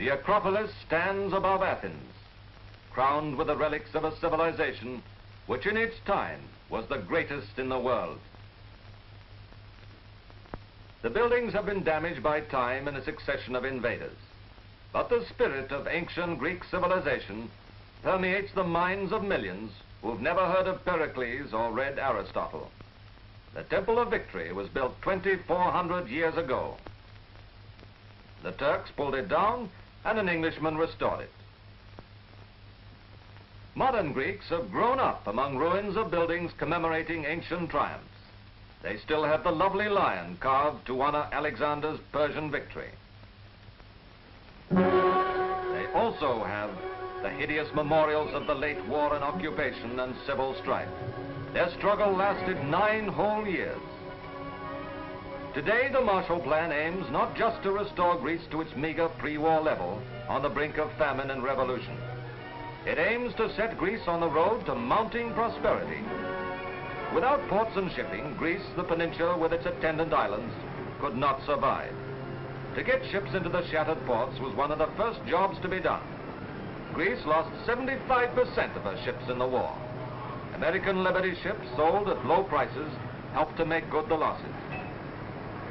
The Acropolis stands above Athens, crowned with the relics of a civilization which in its time was the greatest in the world. The buildings have been damaged by time and a succession of invaders, but the spirit of ancient Greek civilization permeates the minds of millions who've never heard of Pericles or read Aristotle. The Temple of Victory was built 2,400 years ago. The Turks pulled it down and an Englishman restored it. Modern Greeks have grown up among ruins of buildings commemorating ancient triumphs. They still have the lovely lion carved to honor Alexander's Persian victory. They also have the hideous memorials of the late war and occupation and civil strife. Their struggle lasted 9 whole years. Today, the Marshall Plan aims not just to restore Greece to its meager pre-war level on the brink of famine and revolution. It aims to set Greece on the road to mounting prosperity. Without ports and shipping, Greece, the peninsula with its attendant islands, could not survive. To get ships into the shattered ports was one of the first jobs to be done. Greece lost 75% of her ships in the war. American Liberty ships sold at low prices helped to make good the losses.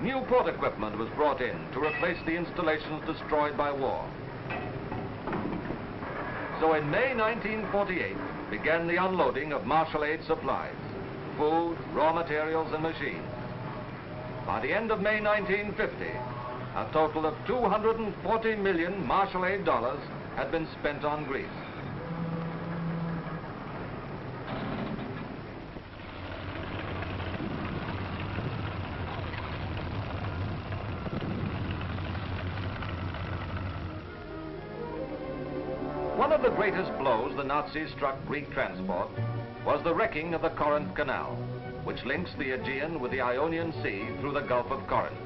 New port equipment was brought in to replace the installations destroyed by war. So in May 1948 began the unloading of Marshall Aid supplies, food, raw materials, and machines. By the end of May 1950, a total of 240 million Marshall Aid dollars had been spent on Greece. One of the greatest blows the Nazis struck Greek transport was the wrecking of the Corinthe Canal, which links the Aegean with the Ionian Sea through the Gulf of Corinth.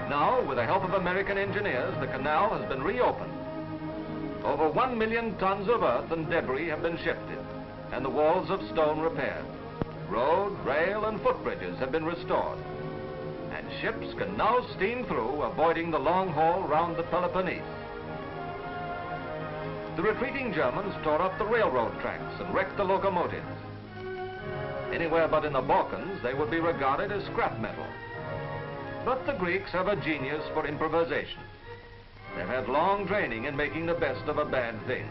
Now, with the help of American engineers, the canal has been reopened. Over 1 million tons of earth and debris have been shifted, and the walls of stone repaired. Road, rail, and footbridges have been restored, and ships can now steam through, avoiding the long haul round the Peloponnese. The retreating Germans tore up the railroad tracks and wrecked the locomotives. Anywhere but in the Balkans, they would be regarded as scrap metal. But the Greeks have a genius for improvisation. They've had long training in making the best of a bad thing.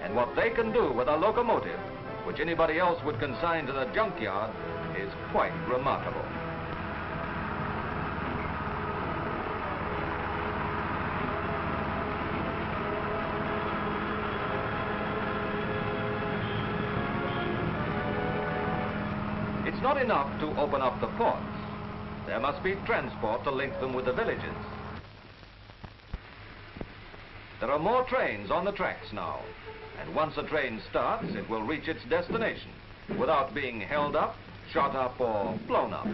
And what they can do with a locomotive, which anybody else would consign to the junkyard, is quite remarkable. It's not enough to open up the ports. There must be transport to link them with the villages. There are more trains on the tracks now, and once a train starts, it will reach its destination without being held up, shot up, or blown up.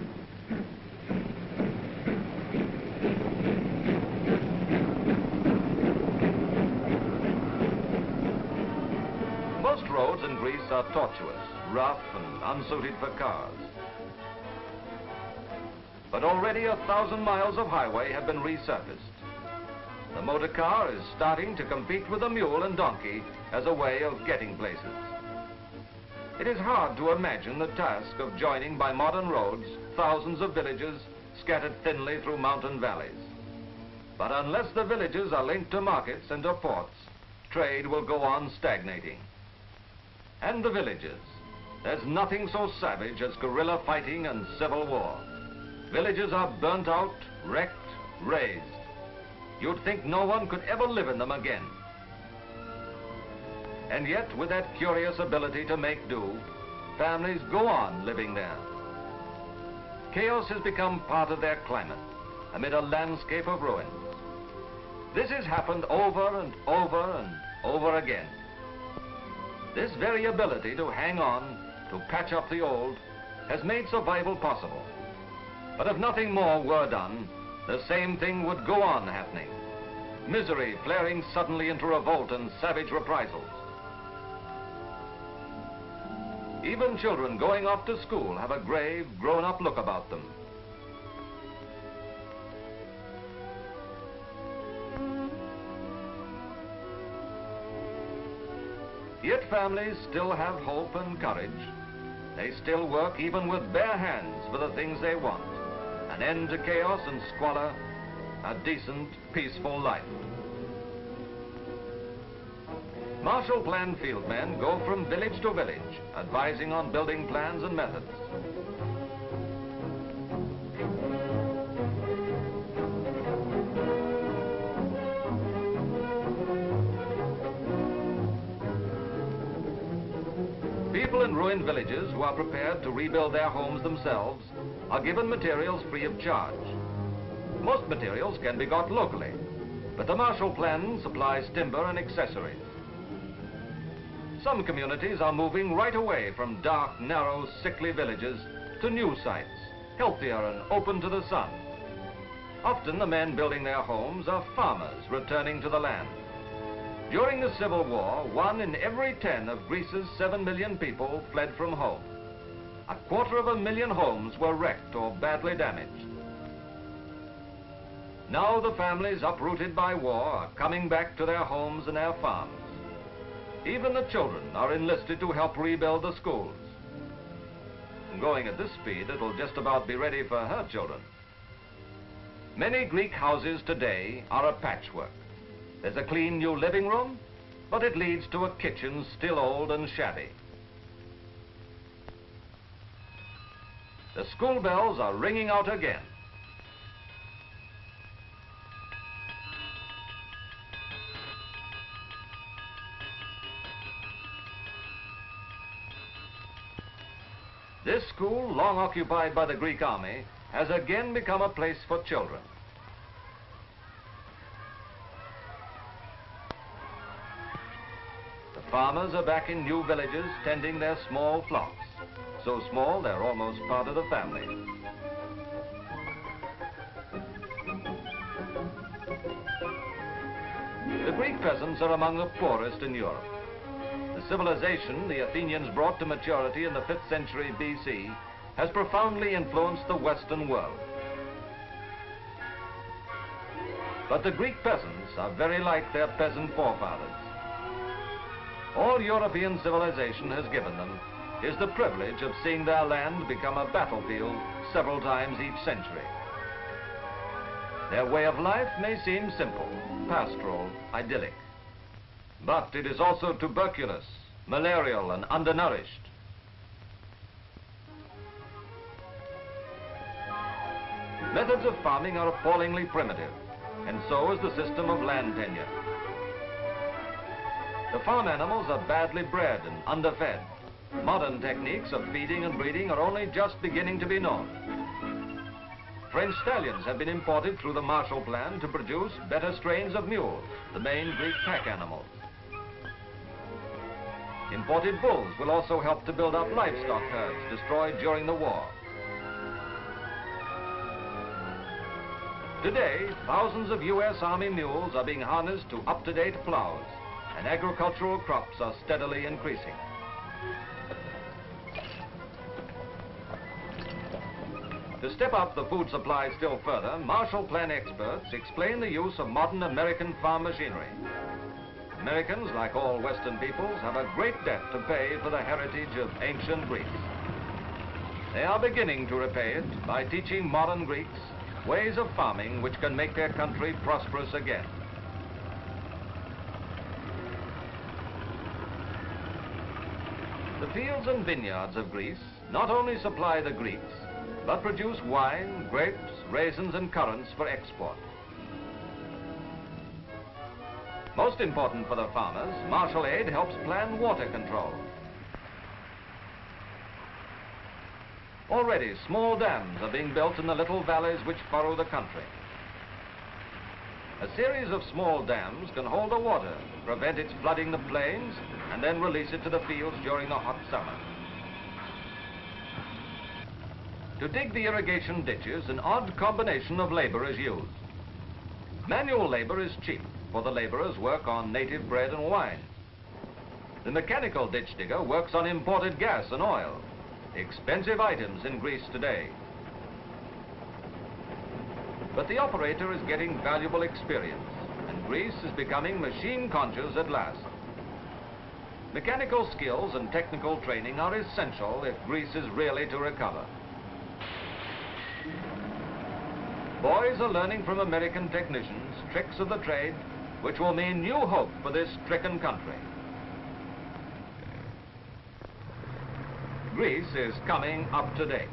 Most roads in Greece are tortuous, rough, and unsuited for cars. But already 1,000 miles of highway have been resurfaced. The motor car is starting to compete with the mule and donkey as a way of getting places. It is hard to imagine the task of joining by modern roads thousands of villages scattered thinly through mountain valleys. But unless the villages are linked to markets and to ports, trade will go on stagnating. And the villages. There's nothing so savage as guerrilla fighting and civil war. Villages are burnt out, wrecked, razed. You'd think no one could ever live in them again. And yet, with that curious ability to make do, families go on living there. Chaos has become part of their climate, amid a landscape of ruins. This has happened over and over and over again. This very ability to hang on, to patch up the old, has made survival possible. But if nothing more were done, the same thing would go on happening. Misery flaring suddenly into revolt and savage reprisals. Even children going off to school have a grave, grown-up look about them. Yet families still have hope and courage. They still work even with bare hands for the things they want. An end to chaos and squalor, a decent, peaceful life. Marshall Plan fieldmen go from village to village, advising on building plans and methods. People in ruined villages who are prepared to rebuild their homes themselves are given materials free of charge. Most materials can be got locally, but the Marshall Plan supplies timber and accessories. Some communities are moving right away from dark, narrow, sickly villages to new sites, healthier and open to the sun. Often the men building their homes are farmers returning to the land. During the Civil War, 1 in every 10 of Greece's 7 million people fled from home. 250,000 homes were wrecked or badly damaged. Now the families uprooted by war are coming back to their homes and their farms. Even the children are enlisted to help rebuild the schools. Going at this speed, it'll just about be ready for her children. Many Greek houses today are a patchwork. There's a clean new living room, but it leads to a kitchen still old and shabby. The school bells are ringing out again. This school, long occupied by the Greek army, has again become a place for children. The farmers are back in new villages tending their small flocks. So small, they're almost part of the family. The Greek peasants are among the poorest in Europe. The civilization the Athenians brought to maturity in the 5th century BC has profoundly influenced the Western world. But the Greek peasants are very like their peasant forefathers. All European civilization has given them is the privilege of seeing their land become a battlefield several times each century. Their way of life may seem simple, pastoral, idyllic. But it is also tuberculous, malarial, and undernourished. Methods of farming are appallingly primitive, and so is the system of land tenure. The farm animals are badly bred and underfed. Modern techniques of feeding and breeding are only just beginning to be known. French stallions have been imported through the Marshall Plan to produce better strains of mules, the main Greek pack animals. Imported bulls will also help to build up livestock herds destroyed during the war. Today, thousands of U.S. Army mules are being harnessed to up-to-date plows, and agricultural crops are steadily increasing. To step up the food supply still further, Marshall Plan experts explain the use of modern American farm machinery. Americans, like all Western peoples, have a great debt to pay for the heritage of ancient Greece. They are beginning to repay it by teaching modern Greeks ways of farming which can make their country prosperous again. The fields and vineyards of Greece not only supply the Greeks, but produce wine, grapes, raisins, and currants for export. Most important for the farmers, Marshall Aid helps plan water control. Already, small dams are being built in the little valleys which furrow the country. A series of small dams can hold the water, prevent its flooding the plains, and then release it to the fields during the hot summer. To dig the irrigation ditches, an odd combination of labor is used. Manual labor is cheap, for the laborers work on native bread and wine. The mechanical ditch digger works on imported gas and oil, expensive items in Greece today. But the operator is getting valuable experience, and Greece is becoming machine conscious at last. Mechanical skills and technical training are essential if Greece is really to recover. Boys are learning from American technicians tricks of the trade which will mean new hope for this stricken country. Greece is coming up to date.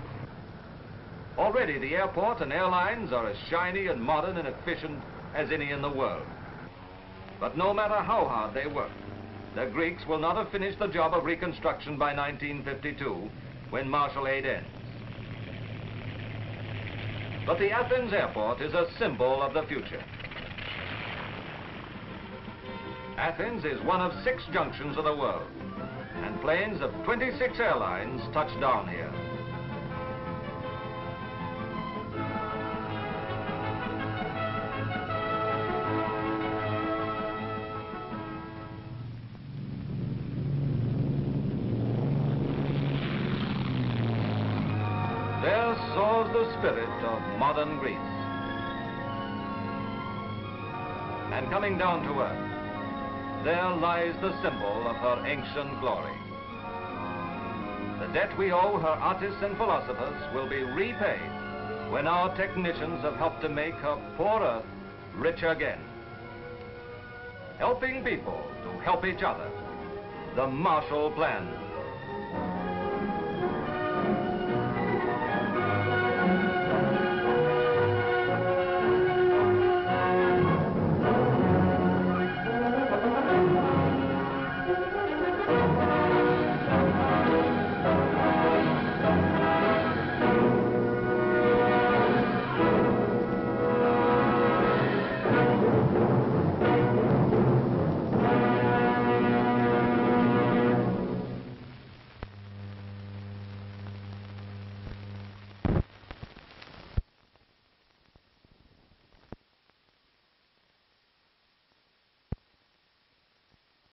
Already the airport and airlines are as shiny and modern and efficient as any in the world. But no matter how hard they work, the Greeks will not have finished the job of reconstruction by 1952, when martial aid ends. But the Athens airport is a symbol of the future. Athens is one of 6 junctions of the world, and planes of 26 airlines touch down here. There soars the spirit of modern Greece. And coming down to earth, there lies the symbol of her ancient glory. The debt we owe her artists and philosophers will be repaid when our technicians have helped to make her poor earth rich again. Helping people to help each other, the Marshall Plan.